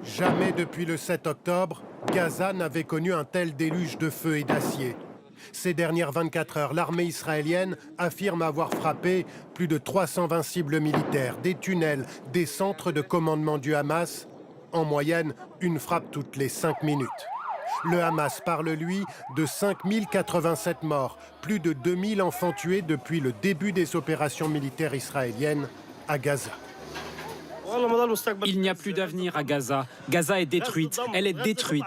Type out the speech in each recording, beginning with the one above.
Jamais depuis le 7 octobre, Gaza n'avait connu un tel déluge de feu et d'acier. Ces dernières 24 heures, l'armée israélienne affirme avoir frappé plus de 320 cibles militaires, des tunnels, des centres de commandement du Hamas. En moyenne, une frappe toutes les 5 minutes. Le Hamas parle, lui, de 5087 morts, plus de 2000 enfants tués depuis le début des opérations militaires israéliennes à Gaza. Il n'y a plus d'avenir à Gaza. Gaza est détruite. Elle est détruite.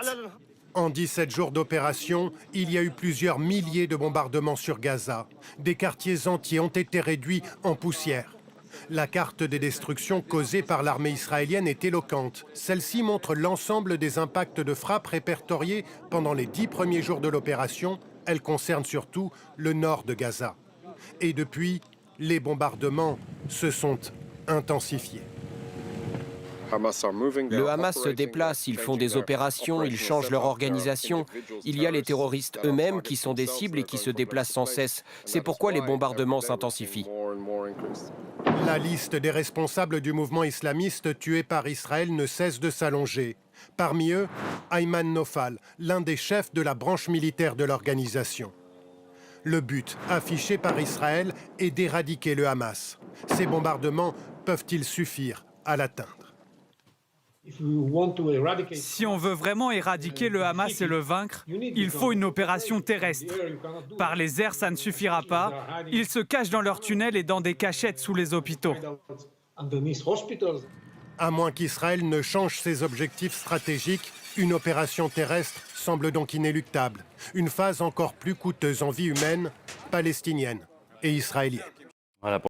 En 17 jours d'opération, il y a eu plusieurs milliers de bombardements sur Gaza. Des quartiers entiers ont été réduits en poussière. La carte des destructions causées par l'armée israélienne est éloquente. Celle-ci montre l'ensemble des impacts de frappes répertoriés pendant les 10 premiers jours de l'opération. Elle concerne surtout le nord de Gaza. Et depuis, les bombardements se sont intensifiés. Le Hamas se déplace, ils font des opérations, ils changent leur organisation. Il y a les terroristes eux-mêmes qui sont des cibles et qui se déplacent sans cesse. C'est pourquoi les bombardements s'intensifient. La liste des responsables du mouvement islamiste tués par Israël ne cesse de s'allonger. Parmi eux, Ayman Nofal, l'un des chefs de la branche militaire de l'organisation. Le but affiché par Israël est d'éradiquer le Hamas. Ces bombardements peuvent-ils suffire à l'atteindre? Si on veut vraiment éradiquer le Hamas et le vaincre, il faut une opération terrestre. Par les airs, ça ne suffira pas. Ils se cachent dans leurs tunnels et dans des cachettes sous les hôpitaux. À moins qu'Israël ne change ses objectifs stratégiques, une opération terrestre semble donc inéluctable. Une phase encore plus coûteuse en vie humaine, palestinienne et israélienne. Voilà.